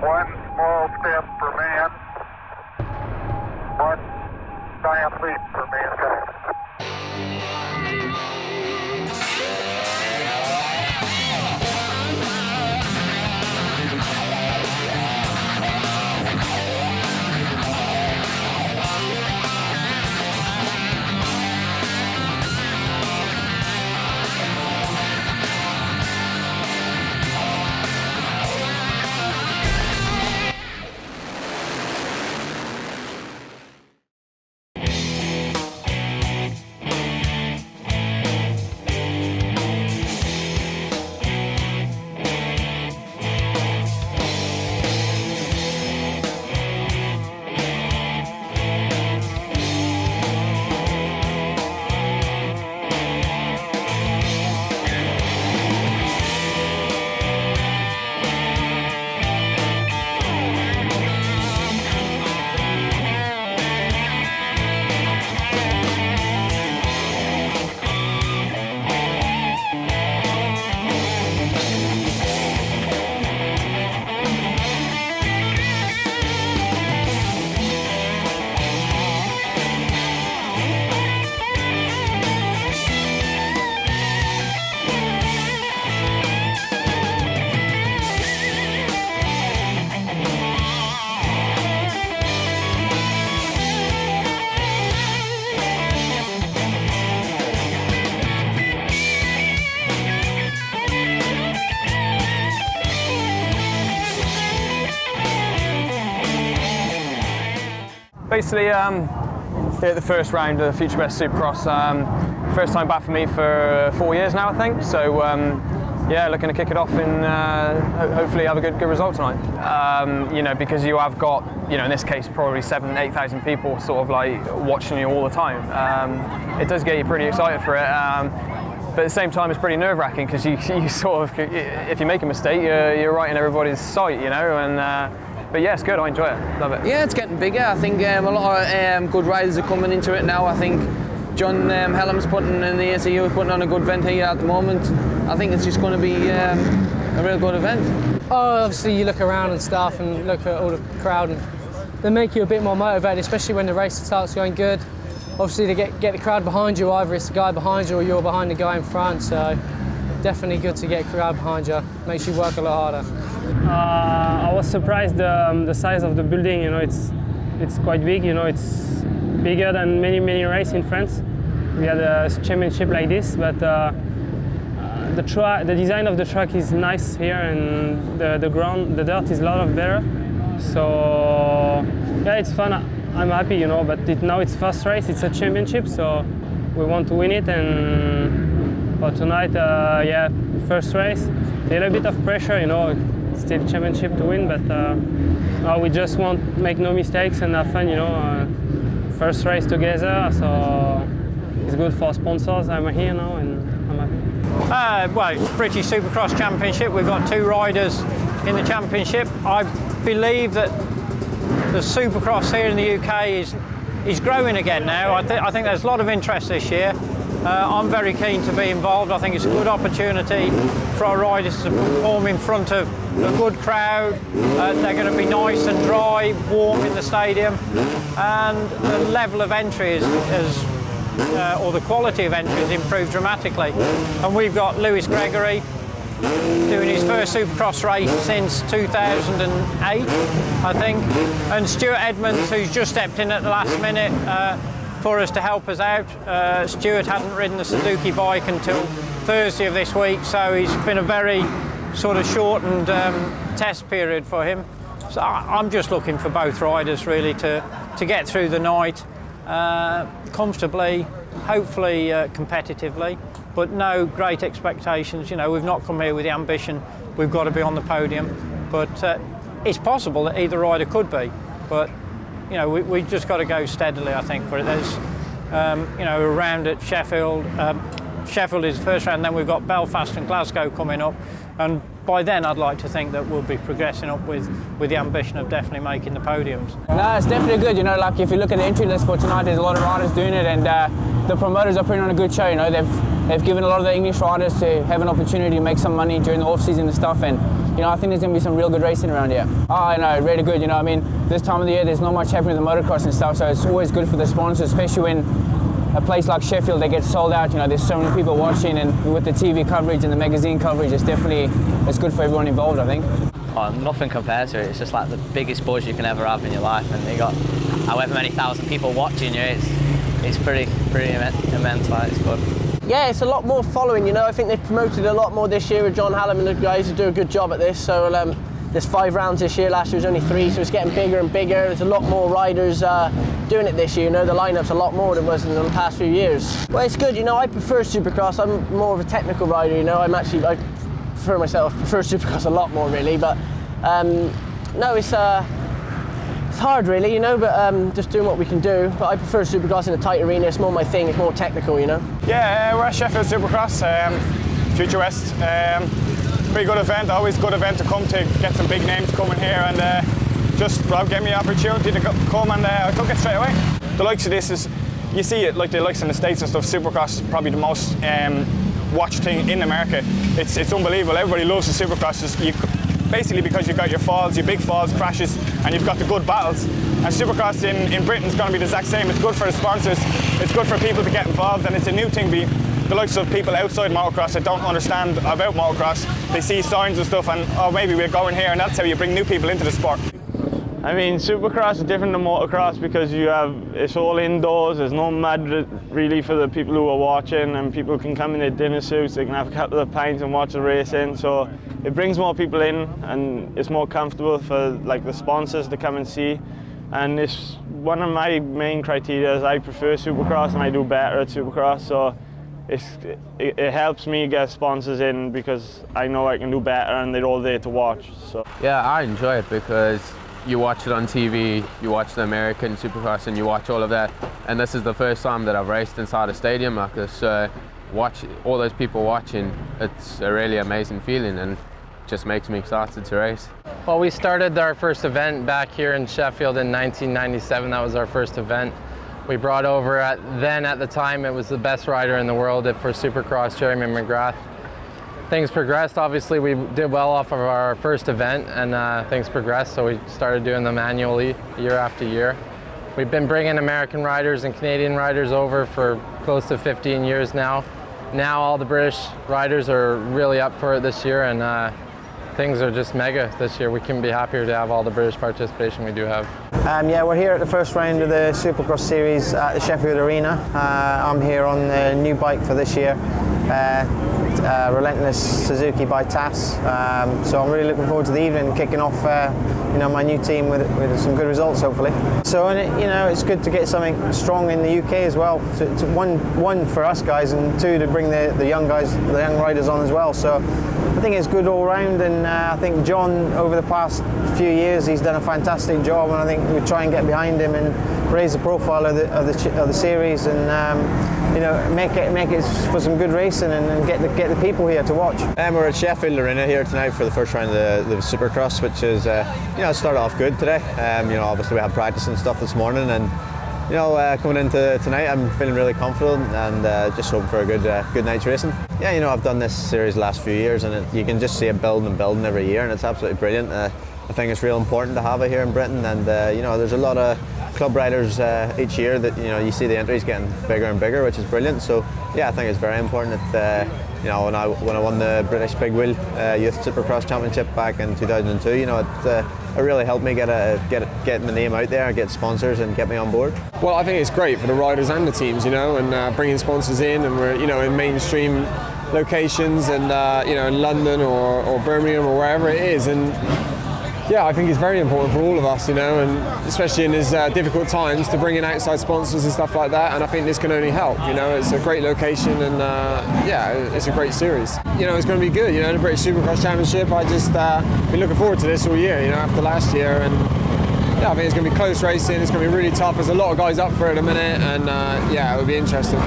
One small step for man, one giant leap for mankind. Basically, here at the first round of the Future Best Supercross. First time back for me for 4 years now, I think. So yeah, looking to kick it off and hopefully have a good result tonight. You know, because you have got, you know, in this case probably 7,000 to 8,000 people sort of like watching you all the time. It does get you pretty excited for it. But at the same time, it's pretty nerve-wracking because you sort of, if you make a mistake, you're right in everybody's sight, you know. And but yeah, it's good. I enjoy it. Love it. Yeah, it's getting bigger. I think a lot of good riders are coming into it now. I think John Hellam's putting in the ACU is putting on a good event here at the moment. I think it's just going to be a real good event. Oh, obviously you look around and stuff and look at all the crowd, and they make you a bit more motivated, especially when the race starts going good. Obviously to get the crowd behind you, either it's the guy behind you or you're behind the guy in front. So definitely good to get a crowd behind you. Makes you work a lot harder. I was surprised the size of the building. You know, it's quite big. You know, it's bigger than many races in France. We had a championship like this, but the design of the track is nice here, and the dirt is a lot better. So yeah, it's fun. I'm happy, you know. But now it's first race. It's a championship, so we want to win it. And for tonight, yeah, first race, a little bit of pressure, you know. Still championship to win, but we just want to make no mistakes and have fun, you know. First race together, so it's good for sponsors. I'm here now and I'm happy. Well, it's British Supercross Championship. We've got 2 riders in the championship. I believe that the Supercross here in the UK is growing again now. I think there's a lot of interest this year. I'm very keen to be involved. I think it's a good opportunity for our riders to perform in front of a good crowd. They're going to be nice and dry, warm in the stadium, and the level of entry or the quality of entry has improved dramatically. And we've got Lewis Gregory doing his first Supercross race since 2008, I think, and Stuart Edmonds, who's just stepped in at the last minute for us to help us out. Stuart hadn't ridden the Suzuki bike until Thursday of this week, so he's been a very sort of shortened test period for him. So I'm just looking for both riders really to get through the night comfortably, hopefully competitively, but no great expectations. You know, we've not come here with the ambition we've got to be on the podium, but it's possible that either rider could be, but you know, we just got to go steadily, I think, for it. There's, you know, a round at Sheffield. Sheffield is the first round, then we've got Belfast and Glasgow coming up, and by then I'd like to think that we'll be progressing up with the ambition of definitely making the podiums. No, it's definitely good. You know, like if you look at the entry list for tonight, there's a lot of riders doing it, and the promoters are putting on a good show. You know, they've given a lot of the English riders to have an opportunity to make some money during the off-season and stuff, and you know, I think there's going to be some real good racing around here. Oh, I know, really good, you know, I mean, this time of the year there's not much happening with the motocross and stuff, so it's always good for the sponsors, especially when a place like Sheffield, they get sold out, you know, there's so many people watching, and with the TV coverage and the magazine coverage, it's good for everyone involved, I think. Oh, nothing compares to it. It's just like the biggest buzz you can ever have in your life, and you got however many thousand people watching you. It's pretty immense. Like, it's good. Yeah, it's a lot more following. You know, I think they've promoted a lot more this year with John Hallam and the guys who do a good job at this. So there's 5 rounds this year. Last year was only 3, so it's getting bigger and bigger. There's a lot more riders doing it this year. You know, the lineup's a lot more than it was in the past few years. Well, it's good. You know, I prefer Supercross. I'm more of a technical rider. You know, I prefer Supercross a lot more really, but no, it's hard really, you know, but just doing what we can do. But I prefer Supercross in a tight arena. It's more my thing. It's more technical, you know. Yeah, we're at Sheffield Supercross, Future West. Pretty good event. Always good event to come to, get some big names coming here, and just Rob gave me the opportunity to come, and I took it straight away. The likes of this is, you see it like the likes in the States and stuff. Supercross is probably the most watched thing in America. It's unbelievable. Everybody loves the Supercross. Basically because you've got your falls, your big falls, crashes, and you've got the good battles. And Supercross in Britain's going to be the exact same. It's good for the sponsors, it's good for people to get involved, and it's a new thing. The likes of people outside motocross that don't understand about motocross, they see signs and stuff, and oh, maybe we're going here, and that's how you bring new people into the sport. I mean, Supercross is different than motocross because it's all indoors. There's no mud really for the people who are watching, and people can come in their dinner suits. They can have a couple of pints and watch the racing. So it brings more people in, and it's more comfortable for like the sponsors to come and see. And it's one of my main criteria is I prefer Supercross, and I do better at Supercross. So it helps me get sponsors in because I know I can do better, and they're all there to watch. So yeah, I enjoy it because you watch it on TV, you watch the American Supercross, and you watch all of that. And this is the first time that I've raced inside a stadium like this. So watch all those people watching, it's a really amazing feeling, and just makes me excited to race. Well, we started our first event back here in Sheffield in 1997. That was our first event. We brought over at the time, it was the best rider in the world for Supercross, Jeremy McGrath. Things progressed. Obviously, we did well off of our first event, and things progressed, so we started doing them annually, year after year. We've been bringing American riders and Canadian riders over for close to 15 years now. Now all the British riders are really up for it this year, and things are just mega this year. We couldn't be happier to have all the British participation we do have. Yeah, we're here at the first round of the Supercross series at the Sheffield Arena. I'm here on the new bike for this year. Relentless Suzuki by TAS. So I'm really looking forward to the evening, kicking off my new team with some good results hopefully. So it's good to get something strong in the UK as well. One for us guys, and 2 to bring the young guys, the young riders on as well. So I think it's good all round, and I think John over the past few years he's done a fantastic job, and I think we try and get behind him and raise the profile of the series, and make it for some good racing, and get the people here to watch. We're at Sheffield Arena here tonight for the first round of the Supercross, which is it started off good today. Obviously we had practice and stuff this morning, and coming into tonight I'm feeling really confident, and just hoping for a good night's racing. Yeah, I've done this series the last few years, and you can just see it building and building every year, and it's absolutely brilliant. I think it's real important to have it here in Britain, and there's a lot of club riders each year that you see the entries getting bigger and bigger, which is brilliant. So yeah, I think it's very important that when I won the British Big Wheel Youth Supercross Championship back in 2002, it really helped me get my name out there, get sponsors, and get me on board. Well, I think it's great for the riders and the teams, and bringing sponsors in, and we're in mainstream locations, and in London or Birmingham or wherever it is, and yeah, I think it's very important for all of us, and especially in these difficult times, to bring in outside sponsors and stuff like that, and I think this can only help. It's a great location, and yeah, it's a great series. It's going to be good, the British Supercross Championship. I just been looking forward to this all year, after last year, and yeah, I think it's going to be close racing, it's going to be really tough. There's a lot of guys up for it at the minute, and yeah, it'll be interesting.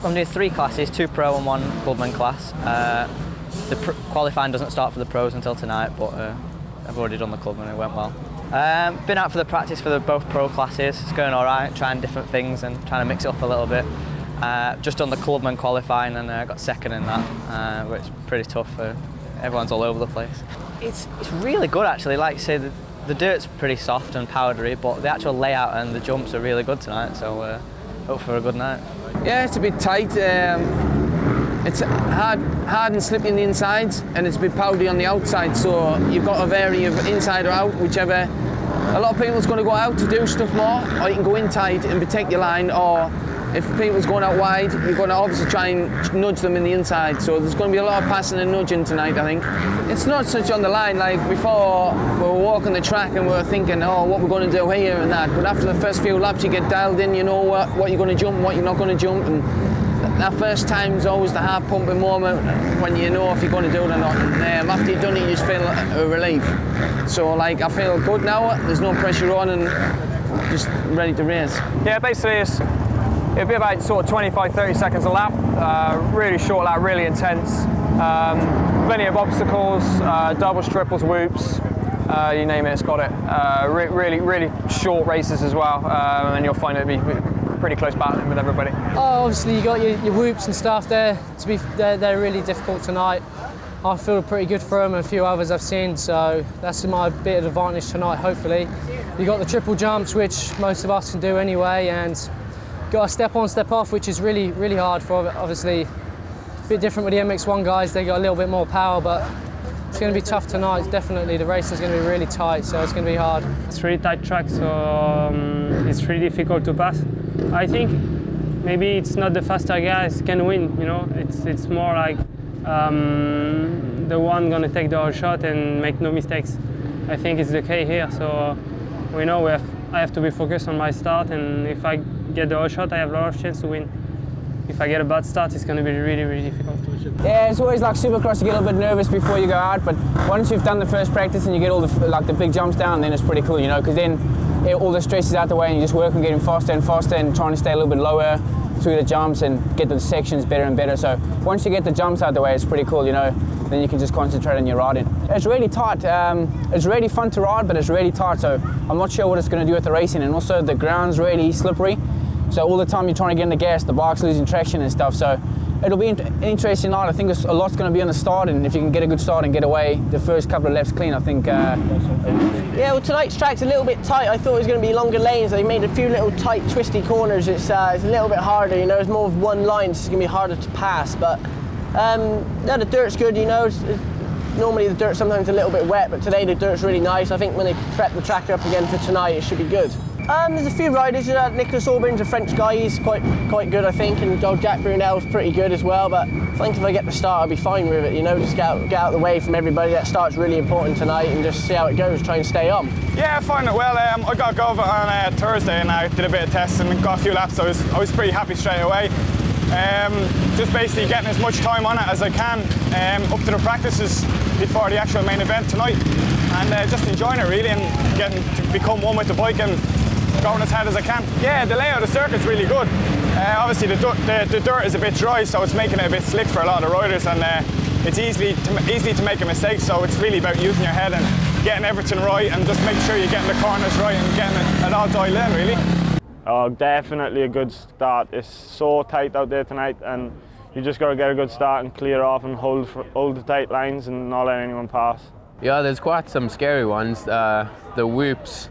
I'm doing 3 classes, 2 pro and 1 clubman class. The qualifying doesn't start for the pros until tonight, but I've already done the clubman, it went well. Been out for the practice for both pro classes. It's going all right, trying different things and trying to mix it up a little bit. Just done the clubman qualifying and got second in that, which is pretty tough. Everyone's all over the place. It's really good actually. Like you say, the dirt's pretty soft and powdery, but the actual layout and the jumps are really good tonight. So hope for a good night. Yeah, it's a bit tight. It's hard and slippy on the insides, and it's a bit powdery on the outside. So you've got a vary of inside or out, whichever. A lot of people's going to go out to do stuff more, or you can go in tight and protect your line, or if people's going out wide, you're going to obviously try and nudge them in the inside. So there's going to be a lot of passing and nudging tonight, I think. It's not such on the line, like before we were walking the track and we were thinking, oh, what we're going to do here and that. But after the first few laps, you get dialed in, you know what you're going to jump, what you're not going to jump. And that first time's always the heart pumping moment when you know if you're going to do it or not. And after you've done it, you just feel a relief. So like, I feel good now, there's no pressure on and just ready to race. Yeah, basically it'll be about sort of 25-30 seconds a lap, really short lap, really intense. Plenty of obstacles, doubles, triples, whoops, you name it, it's got it. Really short races as well, and you'll find it'll be pretty close battling with everybody. Oh, obviously you got your whoops and stuff there. They're really difficult tonight. I feel pretty good for them and a few others I've seen, so that's my bit of advantage tonight, hopefully. You got the triple jumps, which most of us can do anyway, and got a step on, step off, which is really hard for, obviously. A bit different with the MX1 guys, they got a little bit more power, but it's going to be tough tonight, definitely. The race is going to be really tight, so it's going to be hard. It's really tight track, so it's really difficult to pass. I think maybe it's not the faster guys can win, you know. It's more like the one gonna take the whole shot and make no mistakes. I think it's the case here, so we know I have to be focused on my start, and if I get the whole shot, I have a lot of chance to win. If I get a bad start, it's going to be really difficult. Yeah, it's always like Supercross, you get a little bit nervous before you go out, but once you've done the first practice and you get all the big jumps down, then it's pretty cool, you know, because then all the stress is out the way and you just work on getting faster and faster and trying to stay a little bit lower through the jumps and get the sections better and better. So once you get the jumps out the way, it's pretty cool, you know, then you can just concentrate on your riding. It's really tight. It's really fun to ride, but it's really tight, so I'm not sure what it's going to do with the racing, and also the ground's really slippery. So all the time you're trying to get in the gas, the bike's losing traction and stuff. So it'll be an interesting night. I think a lot's going to be on the start, and if you can get a good start and get away the first couple of laps clean, I think. Yeah, well, tonight's track's a little bit tight. I thought it was going to be longer lanes. They made a few little tight, twisty corners. It's a little bit harder, you know. It's more of one line, so it's going to be harder to pass. But yeah, the dirt's good, you know. Normally the dirt's sometimes a little bit wet, but today the dirt's really nice. I think when they prep the track up again for tonight, it should be good. There's a few riders. Nicholas Auburn's a French guy. He's quite good, I think, and Jack Brunel's pretty good as well. But I think if I get the start, I'll be fine with it. You know, just get out of the way from everybody. That start's really important tonight, and just see how it goes. Try and stay on. Yeah, I find it well. I got go over on Thursday, and I did a bit of testing and got a few laps. So I was pretty happy straight away. Just basically getting as much time on it as I can up to the practices before the actual main event tonight, and just enjoying it really, and getting to become one with the bike and going as hard as I can. Yeah, the layout of the circuit's really good. Obviously the dirt is a bit dry, so it's making it a bit slick for a lot of the riders, and it's easy to make a mistake, so it's really about using your head and getting everything right, and just make sure you're getting the corners right and getting it all dialed in really. Oh, definitely a good start. It's so tight out there tonight, and you just got to get a good start and clear off and hold the tight lines and not let anyone pass. Yeah, there's quite some scary ones. The whoops,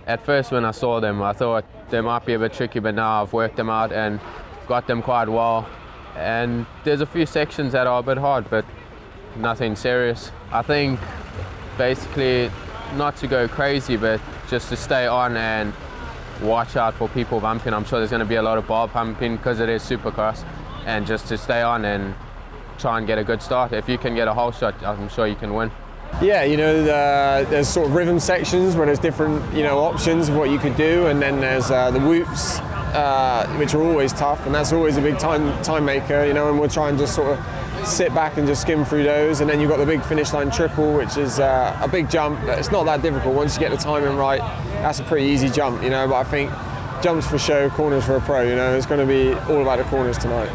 at first when I saw them, I thought they might be a bit tricky, but now I've worked them out and got them quite well. And there's a few sections that are a bit hard, but nothing serious. I think basically not to go crazy, but just to stay on and watch out for people bumping. I'm sure there's going to be a lot of bar pumping because it is Supercross, and just to stay on and try and get a good start. If you can get a whole shot, I'm sure you can win. Yeah, you know, there's sort of rhythm sections where there's different, you know, options of what you could do, and then there's the whoops, which are always tough, and that's always a big time maker, you know, and we'll try and just sort of sit back and just skim through those. And then you've got the big finish line triple, which is a big jump. It's not that difficult once you get the timing right. That's a pretty easy jump, you know, but I think jumps for show, corners for a pro. You know, it's going to be all about the corners tonight.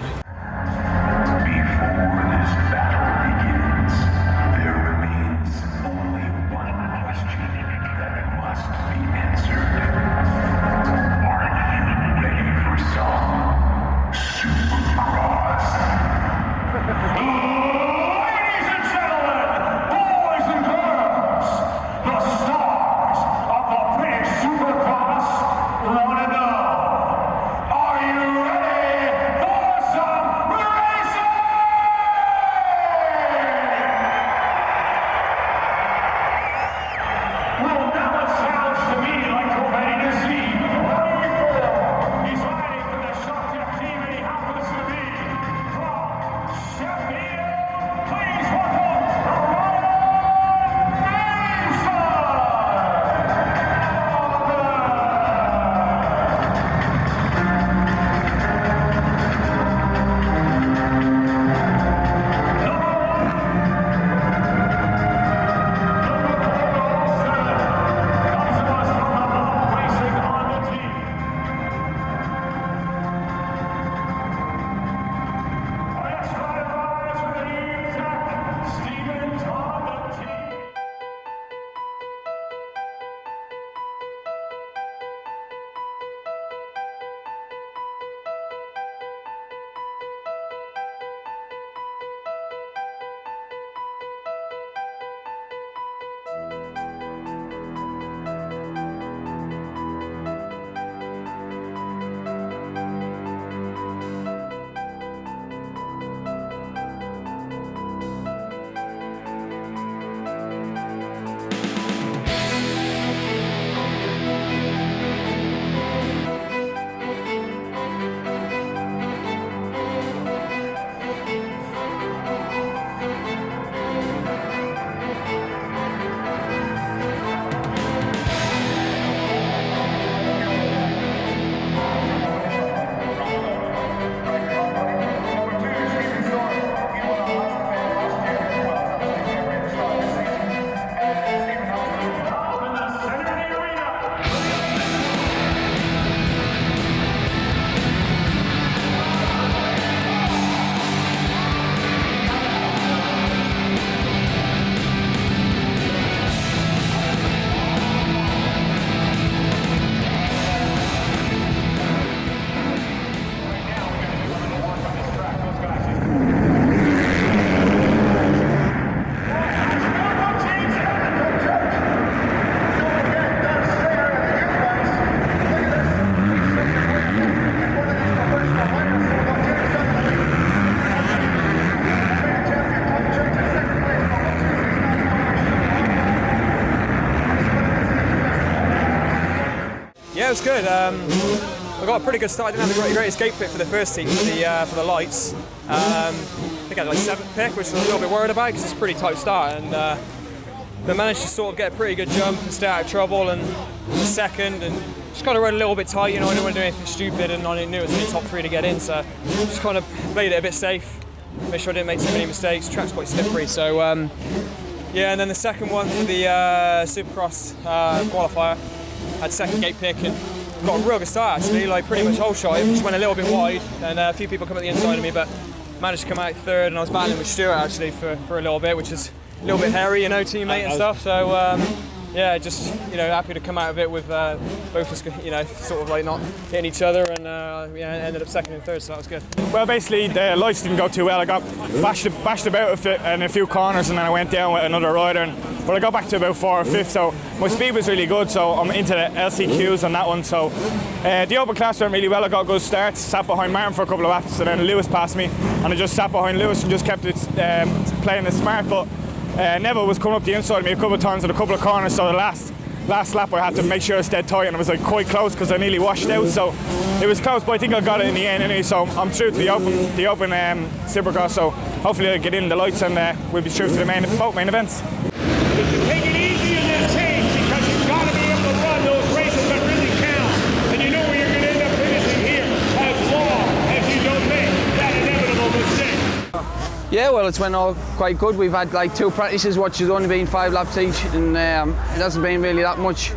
Yeah, it was good. I got a pretty good start. I didn't have the greatest gate pick for the first heat for the lights. I think I had like 7th pick, which I was a little bit worried about because it's a pretty tight start. And they managed to sort of get a pretty good jump and stay out of trouble. And the second, and just kind of rode a little bit tight. You know, I didn't want to do anything stupid, and I knew it was only top 3 to get in. So just kind of played it a bit safe. Make sure I didn't make too many mistakes. The track's quite slippery, so yeah. And then the second one for the Supercross qualifier. Had 2nd gate pick and got a real good start actually, like pretty much whole shot. It just went a little bit wide and a few people come at the inside of me, but managed to come out 3rd, and I was battling with Stuart actually for a little bit, which is a little bit hairy, you know, teammate and stuff. So yeah, just happy to come out of it with both of us, sort of like not hitting each other, and yeah, ended up 2nd and 3rd, so that was good. Well, basically the lights didn't go too well. I got bashed about in a few corners, and then I went down with another rider, but I got back to about 4th or 5th, so my speed was really good, so I'm into the LCQs on that one. So the open class went really well. I got a good start, sat behind Martin for a couple of laps, and then Lewis passed me, and I just sat behind Lewis and just kept it playing it smart. But Neville was coming up the inside of me a couple of times at a couple of corners, so the last lap I had to make sure I stayed tight, and it was like quite close because I nearly washed out, so it was close, but I think I got it in the end anyway. So I'm through to the open Supercross, so hopefully I'll get in the lights, and we'll be through to the both main events. Take it easy in this case, because you've got to be able to run those races that really count, and you know where you're going to end up finishing here, as long as you don't make that inevitable mistake. Yeah, well, it's went all quite good. We've had like 2 practices, which has only been 5 laps each, and it hasn't been really that much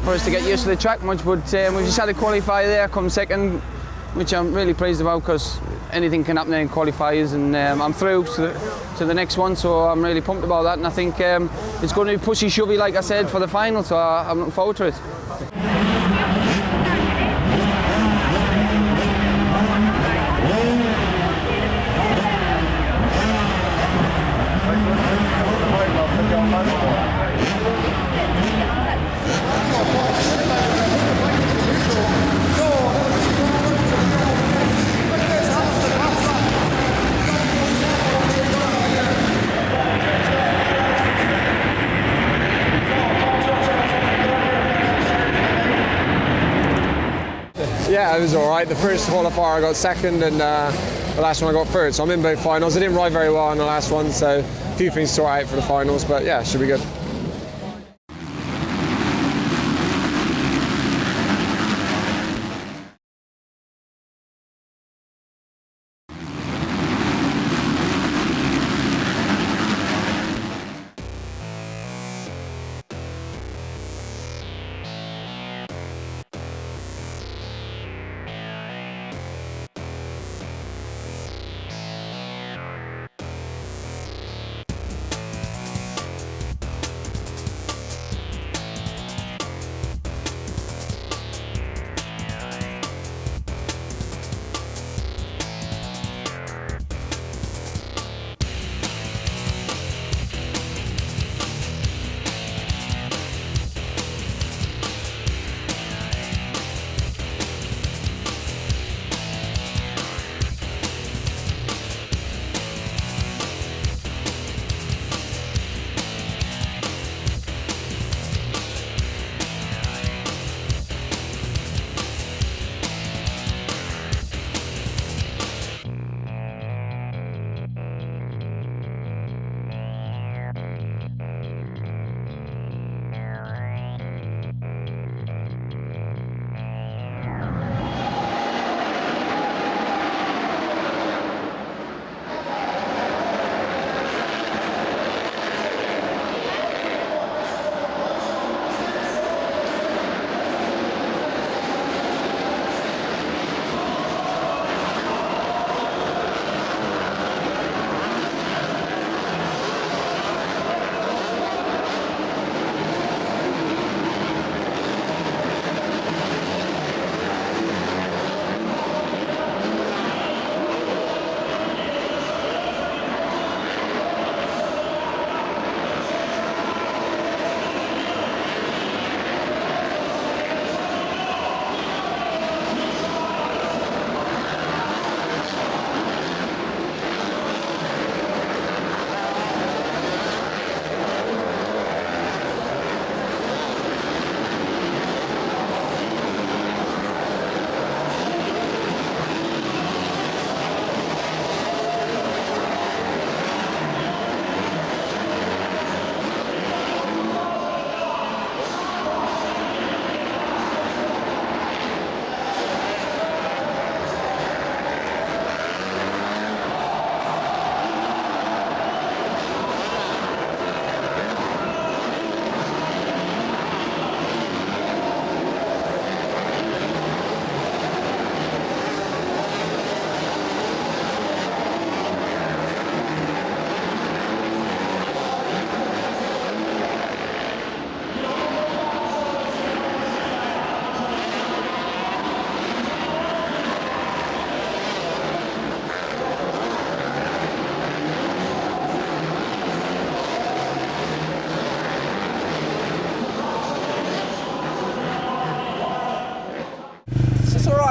for us to get used to the track much, but we've just had a qualifier there, come second, which I'm really pleased about because anything can happen in qualifiers, and I'm through to the next one, so I'm really pumped about that, and I think it's going to be pushy shovey, like I said, for the final, so I'm looking forward to it. Yeah, it was all right. The first qualifier I got second, and the last one I got third. So I'm in both finals. I didn't ride very well in the last one, so a few things to sort out for the finals. But yeah, should be good.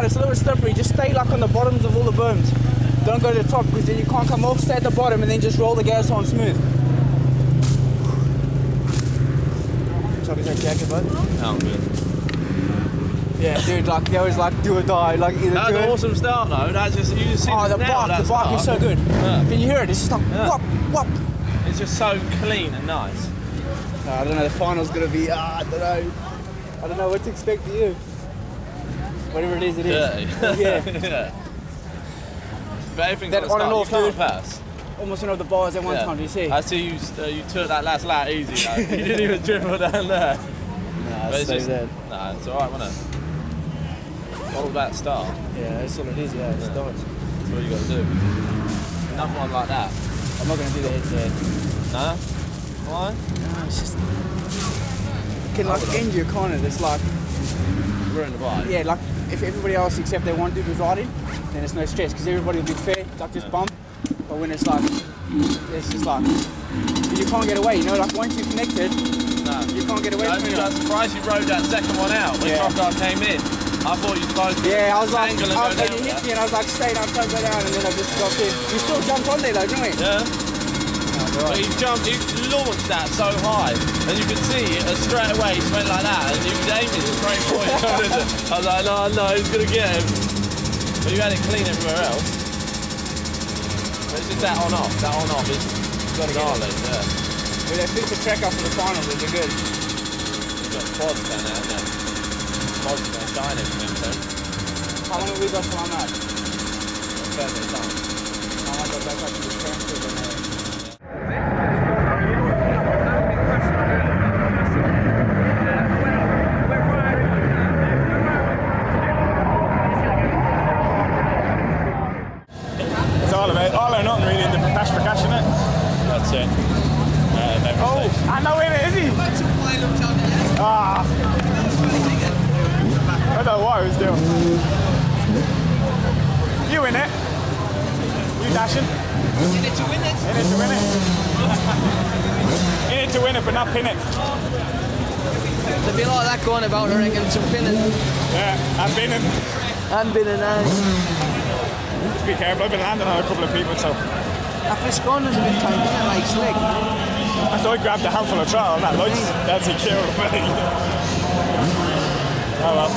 It's a little slippery. Just stay like on the bottoms of all the berms. Don't go to the top because then you can't come off. Stay at the bottom and then just roll the gas on smooth. Chuck, is that jacket, bud? No, I'm good. Yeah, dude, like they always like do or die. Like either That's do an it. awesome start though. That's just you just see the bark is so good. Yeah. Can you hear it? It's just like whop, whop. It's just so clean and nice. No, I don't know. The final's gonna be. I don't know. I don't know what to expect for you. Whatever it is, it is. Yeah. Yeah. But everything's That on the on and start. off, You can't dude. pass. Almost went over the bars at one time. Do you see? I see you. You took that last lap easy. Though. You didn't even dribble down there. Nah, But But it's just, there. nah, it's alright, wasn't it? All about start. Yeah, that's all it is, yeah, it's nice. That's all you got to do. Another one like that. I'm not going to do the head-to-head. No? Why? No, it's just... You can like end your corner, it's like... Ruin the bike. Yeah, like if everybody else except they want to do riding, then it's no stress because everybody will be fair, like just bump. But when it's like, it's just like, you can't get away, you know, like once you're connected, you can't get away from it. I'm surprised you rode that second one out when Crocodile came in. I thought you were supposed to I was like, angle and and go down you hit there. me and I was like, stay down, don't go down, and then I just got in. You still jumped on there though, didn't we? Yeah. But he launched that so high, and you could see straight away he went like that, and you could aim it straight for him. I was like, no, he's gonna get him. But you had it clean everywhere else. But it's just that on off is gnarly, yeah. But they fixed the track up for the finals, it'll be good. You've got quads down there, haven't you? Quads are gonna shine in from him soon. How long have we got till I'm out? Thursday time. I might go back up to the transfer then. It's all or nothing really in the cash for cash, isn't it? That's it. I know it, is he? Ah. I don't know what I was doing. You in it? You dashing? In it to win it. In it to win it. In it to win it, but not pin it. There'd be a lot of that going about, I reckon, some pinning. Yeah, and binning. And binning, Just be careful, I've been landing on a couple of people, so. That fish corner's a bit tight, isn't it? Like slick. I thought I grabbed a handful of trout on that lunch. That's a kill. Oh well.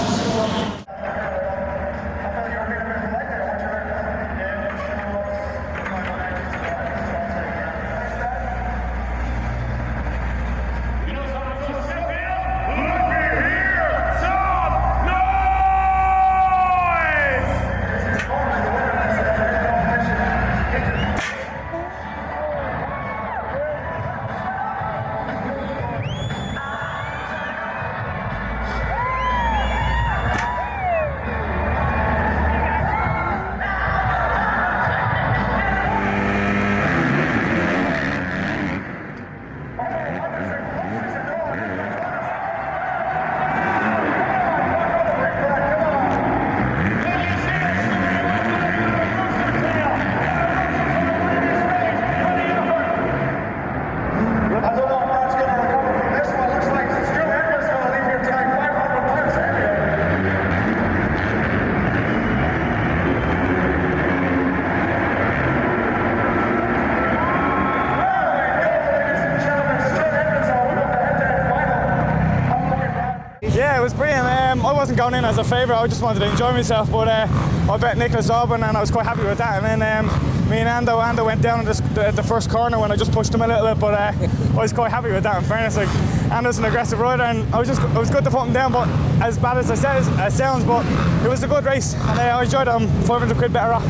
Yeah, it was brilliant. I wasn't going in as a favourite, I just wanted to enjoy myself, but I bet Nicholas Auburn and I was quite happy with that. And then me and Ando went down at the first corner when I just pushed him a little bit, but I was quite happy with that, in fairness. Like, Ando's an aggressive rider and it was good to put him down, but as bad as it sounds, but it was a good race and I enjoyed it. I'm 500 quid better off.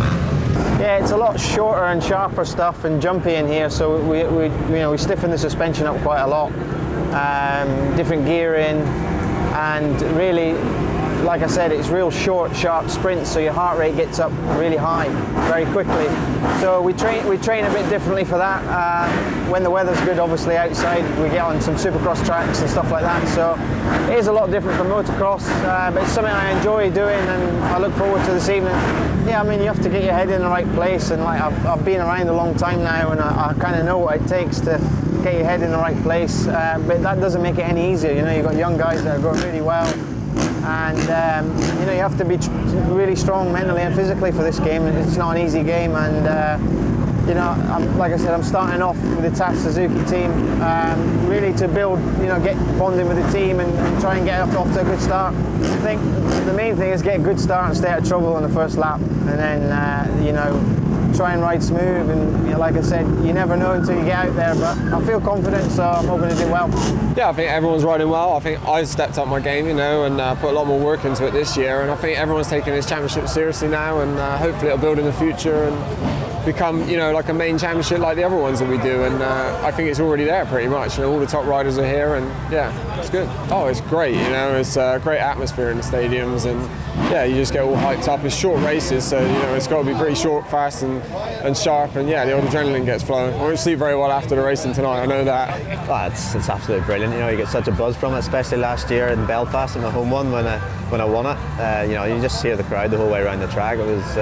Yeah, it's a lot shorter and sharper stuff and jumpy in here, so we stiffen the suspension up quite a lot. Different gearing, and really, like I said, it's real short, sharp sprints, so your heart rate gets up really high very quickly. So we train a bit differently for that. When the weather's good, obviously outside, we get on some supercross tracks and stuff like that. So it is a lot different from motocross, but it's something I enjoy doing, and I look forward to this evening. Yeah, I mean, you have to get your head in the right place, and like I've been around a long time now, and I kind of know what it takes to get your head in the right place. But that doesn't make it any easier. You know, you've got young guys that are going really well, and you know, you have to be really strong mentally and physically for this game. It's not an easy game, and you know, like I said, I'm starting off with the TAS Suzuki team, really to build, you know, get bonding with the team and try and get off to a good start. I think the main thing is get a good start and stay out of trouble on the first lap, and then you know, try and ride smooth. And you know, like I said, you never know until you get out there, but I feel confident, so I'm hoping to do well. Yeah, I think everyone's riding well. I think I've stepped up my game, you know, and put a lot more work into it this year, and I think everyone's taking this championship seriously now, and hopefully it'll build in the future and become, you know, like a main championship like the other ones that we do, and I think it's already there pretty much. You know, all the top riders are here, and yeah, it's good. Oh, it's great. You know, it's a great atmosphere in the stadiums, and yeah, you just get all hyped up. It's short races, so you know it's got to be pretty short, fast, and sharp, and yeah, the old adrenaline gets flowing. I won't sleep very well after the racing tonight. I know that. Oh, it's absolutely brilliant. You know, you get such a buzz from it, especially last year in Belfast in the home one when I won it. You know, you just hear the crowd the whole way around the track. It was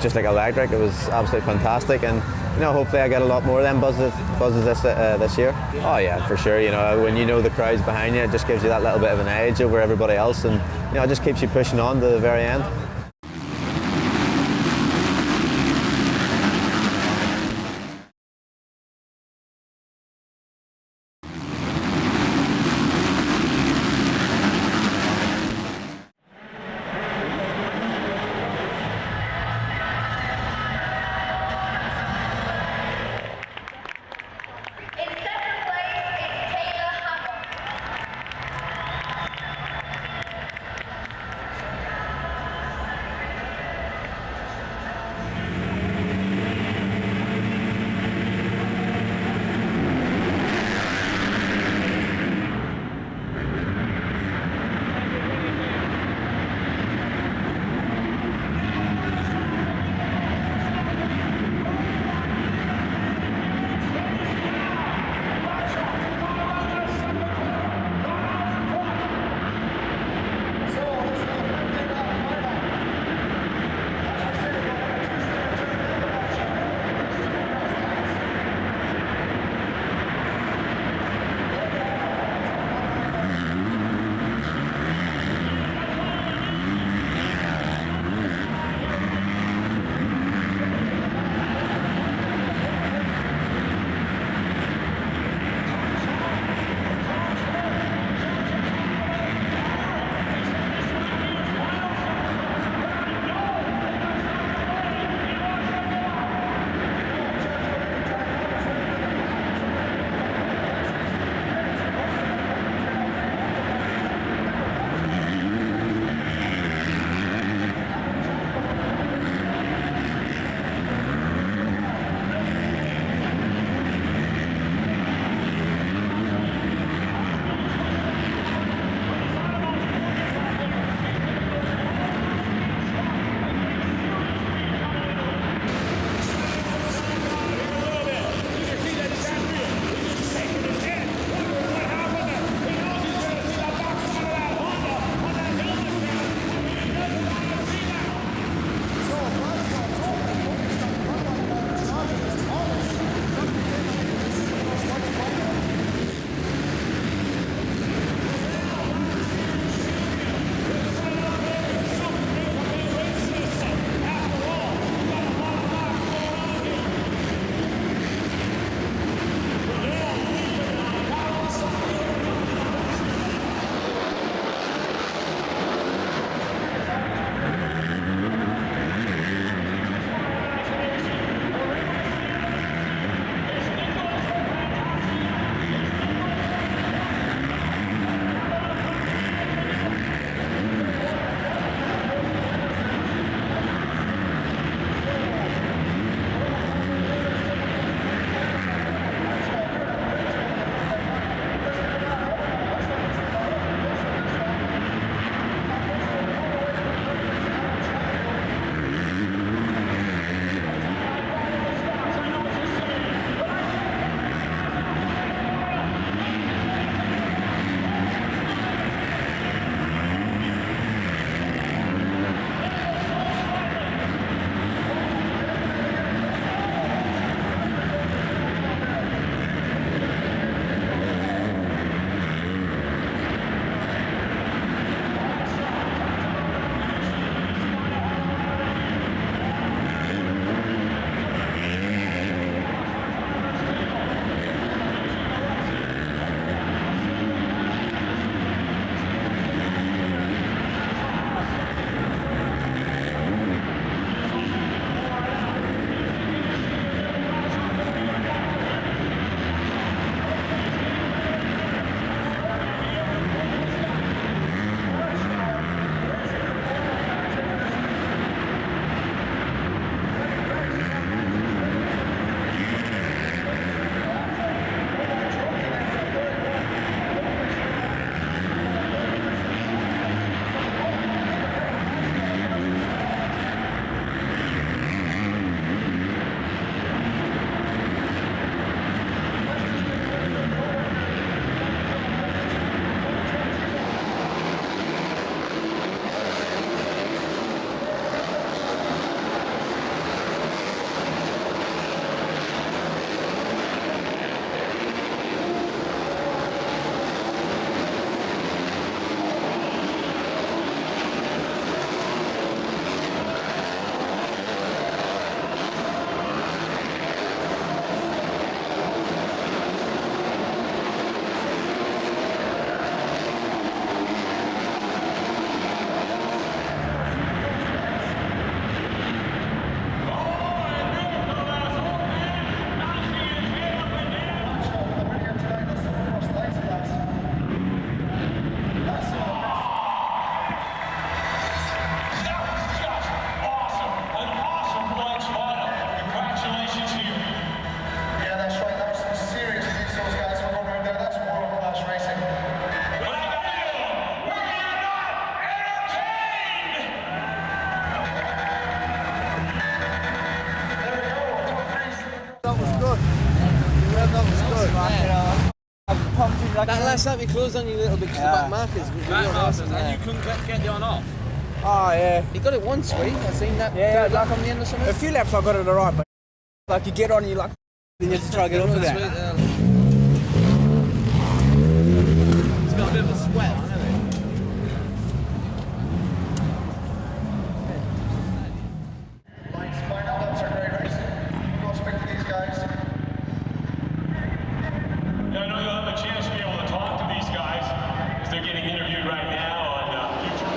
just like electric. It was absolutely fantastic, and you know, hopefully I get a lot more of them buzzes this year. Oh yeah, for sure. You know, when you know the crowd's behind you, it just gives you that little bit of an edge over everybody else, and you know, it just keeps you pushing on to the very end. I've pumped in like that last lap you closed on you a little bit because the back markers were real nice, and you couldn't get the on off. Oh yeah. He got it once, sweet. I seen that. Yeah, lap on the end or something. A few laps I got it alright, but like you get on, you like, then you have to try to get off of that. It's got a bit of a sweat, hasn't it? Yeah, I know you'll have a chance to be able to talk to these guys as they're getting interviewed right now on future.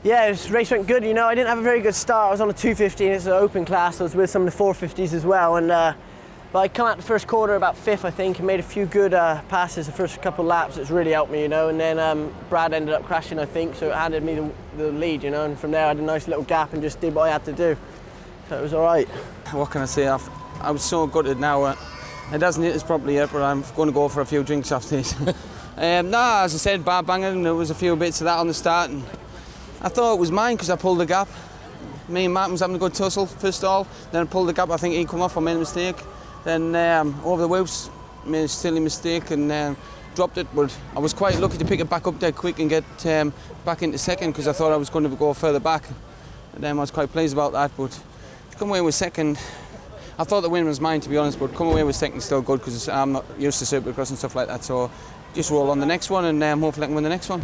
Yeah, this race went good. You know, I didn't have a very good start. I was on a 250 and it's an open class. I was with some of the 450s as well. And but I come out the first quarter about 5th, I think, and made a few good passes the first couple of laps. It's really helped me, you know. And then Brad ended up crashing, I think, so it handed me the lead, you know. And from there, I had a nice little gap and just did what I had to do. So it was all right. What can I say? I was so gutted now. It hasn't hit us properly yet, but I'm going to go for a few drinks after this. As I said, bar banging, there was a few bits of that on the start. And I thought it was mine because I pulled the gap. Me and Martin was having a good tussle first of all, then I pulled the gap. I think he come off, I made a mistake. Then over the whoops, made a silly mistake and dropped it, but I was quite lucky to pick it back up there quick and get back into second because I thought I was going to go further back. And I was quite pleased about that, but to come away with second, I thought the win was mine to be honest, but come away with second is still good because I'm not used to Supercross and stuff like that, so just roll on the next one and hopefully I can win the next one.